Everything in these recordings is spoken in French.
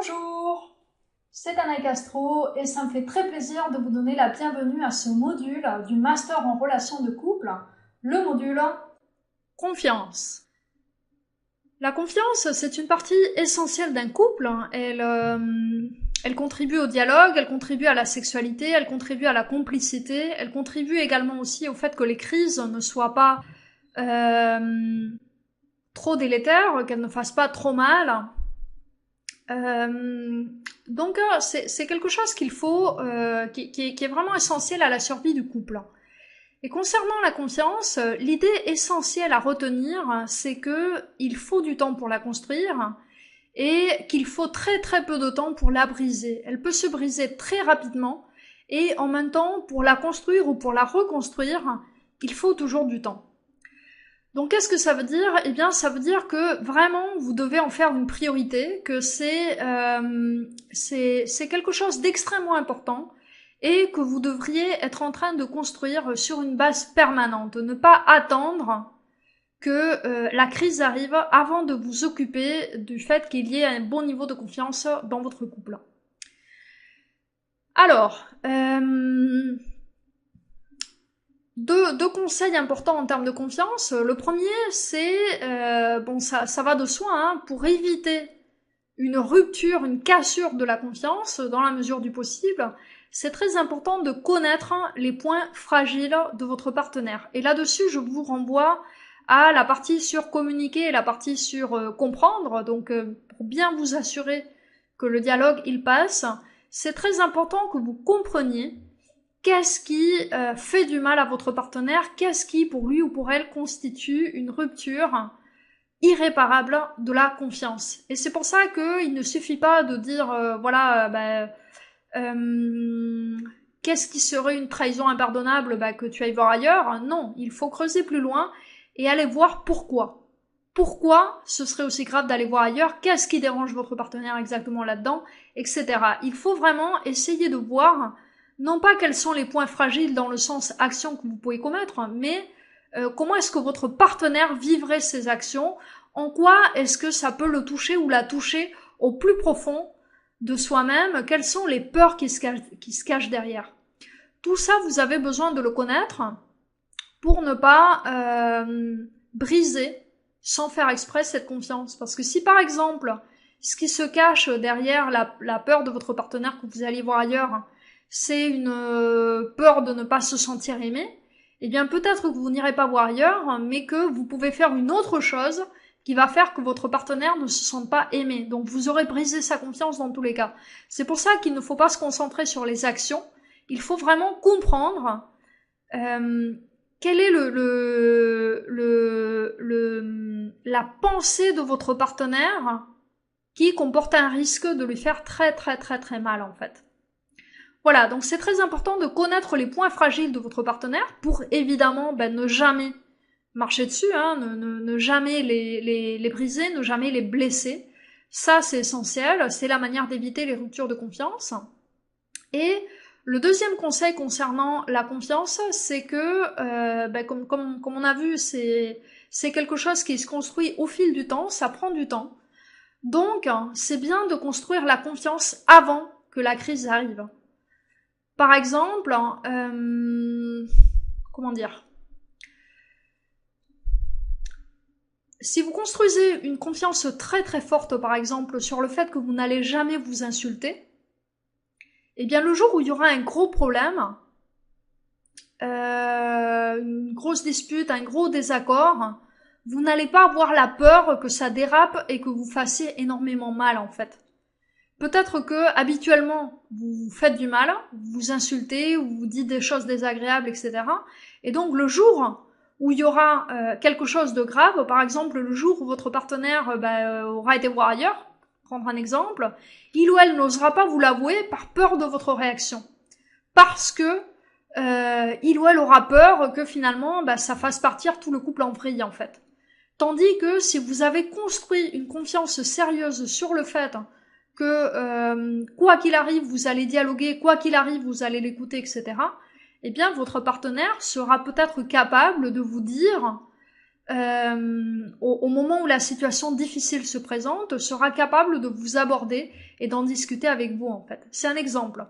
Bonjour, c'est Anna Castro et ça me fait très plaisir de vous donner la bienvenue à ce module du Master en relations de couple, le module Confiance. La confiance, c'est une partie essentielle d'un couple. Elle contribue au dialogue, elle contribue à la sexualité, elle contribue à la complicité, elle contribue également aussi au fait que les crises ne soient pas trop délétères, qu'elles ne fassent pas trop mal. Donc c'est quelque chose qu'il faut, qui est vraiment essentiel à la survie du couple. Et concernant la confiance, l'idée essentielle à retenir, c'est que il faut du temps pour la construire et qu'il faut très très peu de temps pour la briser. Elle peut se briser très rapidement et en même temps, pour la construire ou pour la reconstruire, il faut toujours du temps. Donc qu'est-ce que ça veut dire ? Eh bien, ça veut dire que vraiment vous devez en faire une priorité, que c'est quelque chose d'extrêmement important et que vous devriez être en train de construire sur une base permanente, ne pas attendre que la crise arrive avant de vous occuper du fait qu'il y ait un bon niveau de confiance dans votre couple. Alors, deux conseils importants en termes de confiance. Le premier, c'est, ça va de soi, hein, pour éviter une rupture, une cassure de la confiance, dans la mesure du possible, c'est très important de connaître les points fragiles de votre partenaire. Et là-dessus, je vous renvoie à la partie sur communiquer et la partie sur comprendre. Donc, pour bien vous assurer que le dialogue, il passe, c'est très important que vous compreniez qu'est-ce qui fait du mal à votre partenaire, qu'est-ce qui, pour lui ou pour elle, constitue une rupture irréparable de la confiance. Et c'est pour ça qu'il ne suffit pas de dire, qu'est-ce qui serait une trahison impardonnable, que tu ailles voir ailleurs. Non, il faut creuser plus loin et aller voir pourquoi. Pourquoi ce serait aussi grave d'aller voir ailleurs, qu'est-ce qui dérange votre partenaire exactement là-dedans, etc. Il faut vraiment essayer de voir, non pas quels sont les points fragiles dans le sens action que vous pouvez commettre, mais comment est-ce que votre partenaire vivrait ces actions, en quoi est-ce que ça peut le toucher ou la toucher au plus profond de soi-même, quelles sont les peurs qui se cachent derrière. Tout ça, vous avez besoin de le connaître pour ne pas briser, sans faire exprès, cette confiance. Parce que si par exemple, ce qui se cache derrière la peur de votre partenaire que vous allez voir ailleurs, c'est une peur de ne pas se sentir aimé, eh bien peut-être que vous n'irez pas voir ailleurs, mais que vous pouvez faire une autre chose qui va faire que votre partenaire ne se sente pas aimé. Donc vous aurez brisé sa confiance dans tous les cas. C'est pour ça qu'il ne faut pas se concentrer sur les actions. Il faut vraiment comprendre quelle est la pensée de votre partenaire qui comporte un risque de lui faire très très très très mal en fait. Voilà, donc c'est très important de connaître les points fragiles de votre partenaire pour évidemment ne jamais marcher dessus, hein, ne jamais les briser, ne jamais les blesser. Ça, c'est essentiel, c'est la manière d'éviter les ruptures de confiance. Et le deuxième conseil concernant la confiance, c'est que, comme on a vu, c'est quelque chose qui se construit au fil du temps, ça prend du temps. Donc, c'est bien de construire la confiance avant que la crise arrive. Par exemple, si vous construisez une confiance très très forte, par exemple, sur le fait que vous n'allez jamais vous insulter, eh bien le jour où il y aura un gros problème, une grosse dispute, un gros désaccord, vous n'allez pas avoir la peur que ça dérape et que vous fassiez énormément mal en fait. Peut-être que habituellement vous faites du mal, vous vous insultez, ou vous dites des choses désagréables, etc. Et donc le jour où il y aura quelque chose de grave, par exemple le jour où votre partenaire aura été voir ailleurs, prendre un exemple, il ou elle n'osera pas vous l'avouer par peur de votre réaction. Parce que il ou elle aura peur que finalement ça fasse partir tout le couple en vrille en fait. Tandis que si vous avez construit une confiance sérieuse sur le fait que quoi qu'il arrive, vous allez dialoguer, quoi qu'il arrive, vous allez l'écouter, etc., eh bien votre partenaire sera peut-être capable de vous dire au moment où la situation difficile se présente, sera capable de vous aborder et d'en discuter avec vous, en fait. C'est un exemple.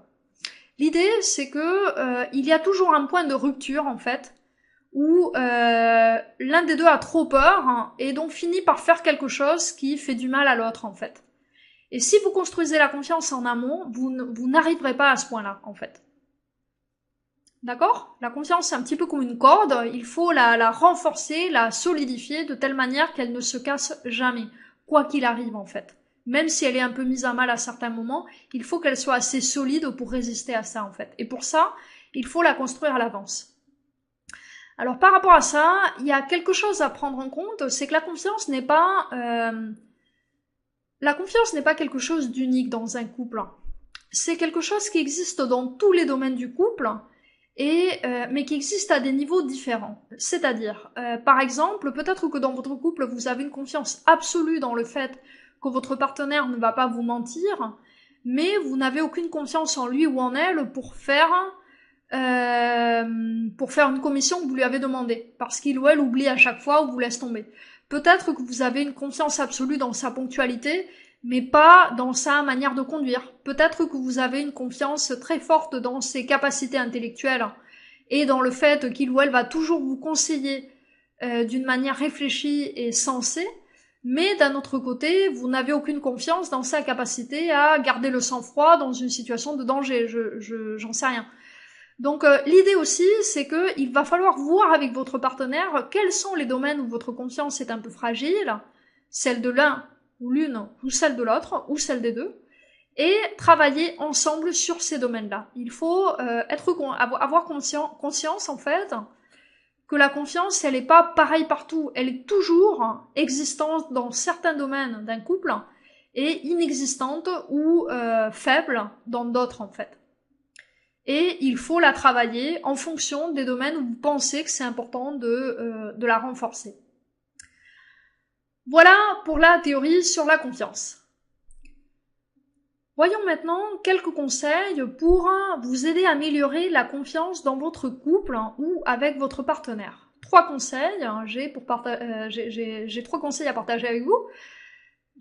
L'idée, c'est que il y a toujours un point de rupture, en fait, où l'un des deux a trop peur, hein, et donc finit par faire quelque chose qui fait du mal à l'autre, en fait. Et si vous construisez la confiance en amont, vous n'arriverez pas à ce point-là, en fait. D'accord? La confiance, c'est un petit peu comme une corde, il faut la renforcer, la solidifier de telle manière qu'elle ne se casse jamais, quoi qu'il arrive, en fait. Même si elle est un peu mise à mal à certains moments, il faut qu'elle soit assez solide pour résister à ça, en fait. Et pour ça, il faut la construire à l'avance. Alors par rapport à ça, il y a quelque chose à prendre en compte, c'est que la confiance n'est pas quelque chose d'unique dans un couple. C'est quelque chose qui existe dans tous les domaines du couple, mais qui existe à des niveaux différents. C'est-à-dire, par exemple, peut-être que dans votre couple, vous avez une confiance absolue dans le fait que votre partenaire ne va pas vous mentir, mais vous n'avez aucune confiance en lui ou en elle pour faire une commission que vous lui avez demandé, parce qu'il ou elle oublie à chaque fois ou vous laisse tomber. Peut-être que vous avez une confiance absolue dans sa ponctualité, mais pas dans sa manière de conduire. Peut-être que vous avez une confiance très forte dans ses capacités intellectuelles et dans le fait qu'il ou elle va toujours vous conseiller d'une manière réfléchie et sensée, mais d'un autre côté, vous n'avez aucune confiance dans sa capacité à garder le sang-froid dans une situation de danger. J'en sais rien. Donc l'idée aussi, c'est que il va falloir voir avec votre partenaire quels sont les domaines où votre confiance est un peu fragile, celle de l'un ou l'une, ou celle de l'autre, ou celle des deux, et travailler ensemble sur ces domaines-là. Il faut avoir conscience, en fait, que la confiance, elle n'est pas pareille partout, elle est toujours existante dans certains domaines d'un couple, et inexistante ou faible dans d'autres, en fait. Et il faut la travailler en fonction des domaines où vous pensez que c'est important de la renforcer. Voilà pour la théorie sur la confiance. Voyons maintenant quelques conseils pour vous aider à améliorer la confiance dans votre couple ou avec votre partenaire. 3 conseils, j'ai 3 conseils à partager avec vous.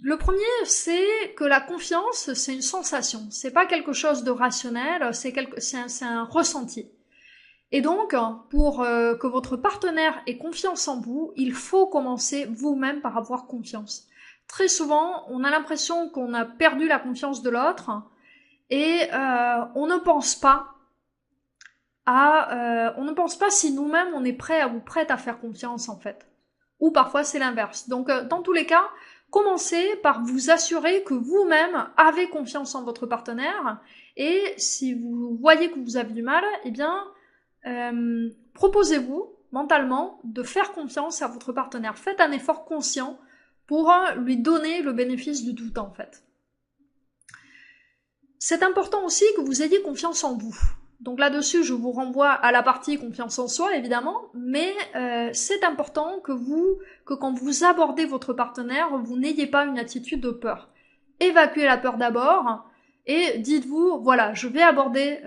Le premier, c'est que la confiance, c'est une sensation. C'est pas quelque chose de rationnel, c'est un ressenti. Et donc, pour que votre partenaire ait confiance en vous, il faut commencer vous-même par avoir confiance. Très souvent, on a l'impression qu'on a perdu la confiance de l'autre et on ne pense pas si nous-mêmes on est prêt ou prête à faire confiance, en fait. Ou parfois c'est l'inverse. Donc dans tous les cas, commencez par vous assurer que vous-même avez confiance en votre partenaire, et si vous voyez que vous avez du mal, eh bien proposez-vous mentalement de faire confiance à votre partenaire. Faites un effort conscient pour lui donner le bénéfice du doute, en fait. C'est important aussi que vous ayez confiance en vous. Donc là-dessus, je vous renvoie à la partie confiance en soi, évidemment, mais c'est important que quand vous abordez votre partenaire, vous n'ayez pas une attitude de peur. Évacuez la peur d'abord et dites-vous, voilà, je vais aborder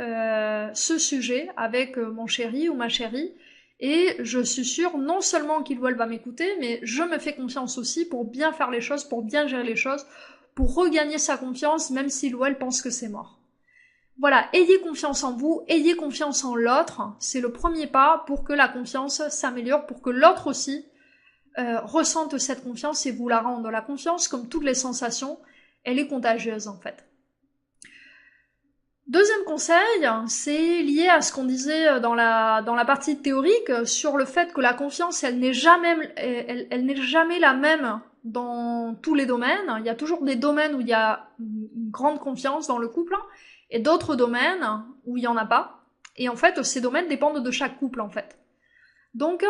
ce sujet avec mon chéri ou ma chérie, et je suis sûre non seulement qu'il ou elle va m'écouter, mais je me fais confiance aussi pour bien faire les choses, pour bien gérer les choses, pour regagner sa confiance, même s'il ou elle pense que c'est mort. Voilà, ayez confiance en vous, ayez confiance en l'autre, c'est le premier pas pour que la confiance s'améliore, pour que l'autre aussi ressente cette confiance et vous la rende. La confiance, comme toutes les sensations, elle est contagieuse, en fait. Deuxième conseil, c'est lié à ce qu'on disait dans la partie théorique sur le fait que la confiance, elle n'est jamais la même dans tous les domaines. Il y a toujours des domaines où il y a une grande confiance dans le couple, et d'autres domaines où il n'y en a pas. Et en fait, ces domaines dépendent de chaque couple, en fait. Donc,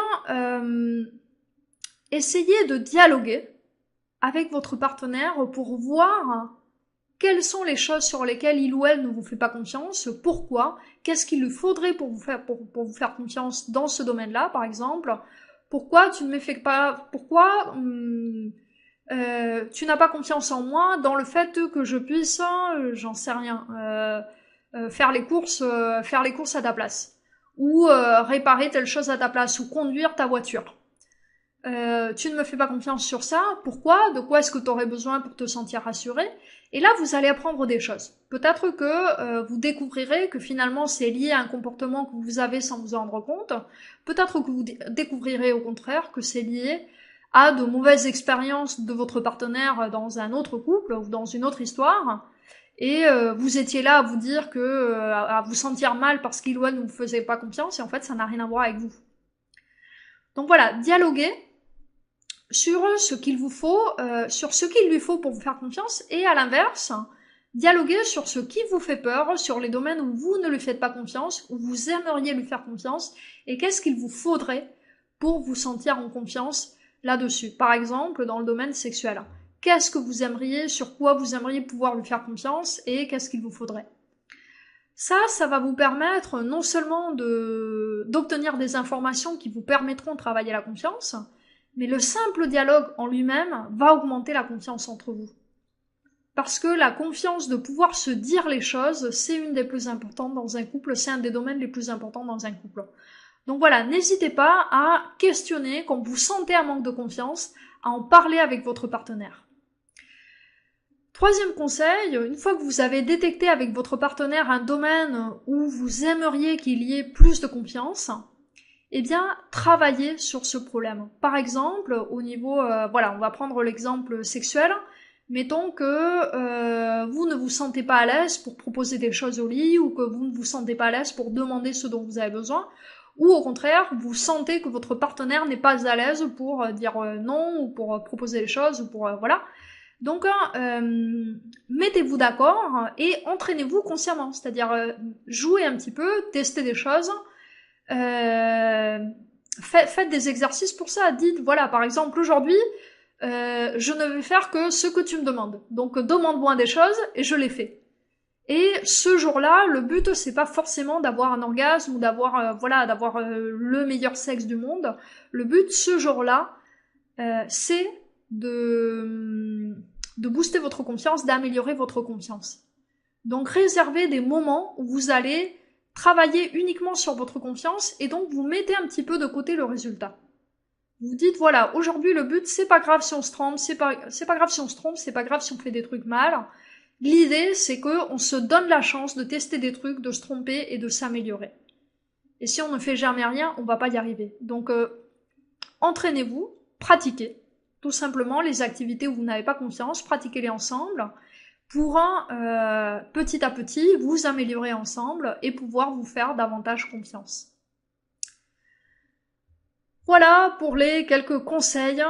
essayez de dialoguer avec votre partenaire pour voir quelles sont les choses sur lesquelles il ou elle ne vous fait pas confiance, pourquoi, qu'est-ce qu'il lui faudrait pour vous faire confiance dans ce domaine-là, par exemple, pourquoi tu ne me fais pas, pourquoi tu n'as pas confiance en moi dans le fait que je puisse, j'en sais rien, faire les courses à ta place, ou réparer telle chose à ta place, ou conduire ta voiture. tu ne me fais pas confiance sur ça, pourquoi? De quoi est-ce que tu aurais besoin pour te sentir rassuré? Et là, vous allez apprendre des choses. Peut-être que vous découvrirez que finalement c'est lié à un comportement que vous avez sans vous en rendre compte. Peut-être que vous découvrirez au contraire que c'est lié à de mauvaises expériences de votre partenaire dans un autre couple ou dans une autre histoire. Et vous étiez là à vous dire que à vous sentir mal parce qu'il ou elle ne vous faisait pas confiance, et en fait ça n'a rien à voir avec vous. Donc voilà, dialoguez sur ce qu'il vous faut, sur ce qu'il lui faut pour vous faire confiance, et à l'inverse, dialoguez sur ce qui vous fait peur, sur les domaines où vous ne lui faites pas confiance, où vous aimeriez lui faire confiance, et qu'est-ce qu'il vous faudrait pour vous sentir en confiance là-dessus. Par exemple, dans le domaine sexuel. Qu'est-ce que vous aimeriez, sur quoi vous aimeriez pouvoir lui faire confiance, et qu'est-ce qu'il vous faudrait. Ça va vous permettre non seulement d'obtenir des informations qui vous permettront de travailler la confiance, mais le simple dialogue en lui-même va augmenter la confiance entre vous. Parce que la confiance de pouvoir se dire les choses, c'est une des plus importantes dans un couple, c'est un des domaines les plus importants dans un couple. Donc voilà, n'hésitez pas à questionner quand vous sentez un manque de confiance, à en parler avec votre partenaire. Troisième conseil, une fois que vous avez détecté avec votre partenaire un domaine où vous aimeriez qu'il y ait plus de confiance, eh bien, travaillez sur ce problème. Par exemple, au niveau, voilà, on va prendre l'exemple sexuel. Mettons que vous ne vous sentez pas à l'aise pour proposer des choses au lit, ou que vous ne vous sentez pas à l'aise pour demander ce dont vous avez besoin, ou au contraire, vous sentez que votre partenaire n'est pas à l'aise pour dire non, ou pour proposer des choses, ou pour voilà. Donc, mettez-vous d'accord et entraînez-vous consciemment, c'est-à-dire jouez un petit peu, testez des choses, faites des exercices pour ça. Dites, voilà, par exemple, aujourd'hui, je ne vais faire que ce que tu me demandes. Donc, demande-moi des choses et je les fais. Et ce jour-là, le but, c'est pas forcément d'avoir un orgasme ou d'avoir, voilà, d'avoir le meilleur sexe du monde. Le but, ce jour-là, c'est de booster votre confiance, d'améliorer votre confiance. Donc réservez des moments où vous allez travailler uniquement sur votre confiance, et donc vous mettez un petit peu de côté le résultat. Vous dites, voilà, aujourd'hui le but, c'est pas grave si on se trompe, c'est pas grave si on se trompe, c'est pas grave si on fait des trucs mal. L'idée, c'est qu'on se donne la chance de tester des trucs, de se tromper et de s'améliorer. Et si on ne fait jamais rien, on va pas y arriver. Donc entraînez-vous, pratiquez. Tout simplement, les activités où vous n'avez pas confiance, pratiquez-les ensemble pour petit à petit vous améliorer ensemble et pouvoir vous faire davantage confiance. Voilà pour les quelques conseils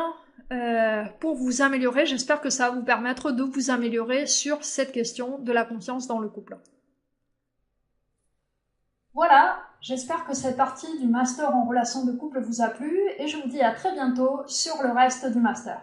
pour vous améliorer. J'espère que ça va vous permettre de vous améliorer sur cette question de la confiance dans le couple. Voilà, j'espère que cette partie du master en relations de couple vous a plu, et je vous dis à très bientôt sur le reste du master.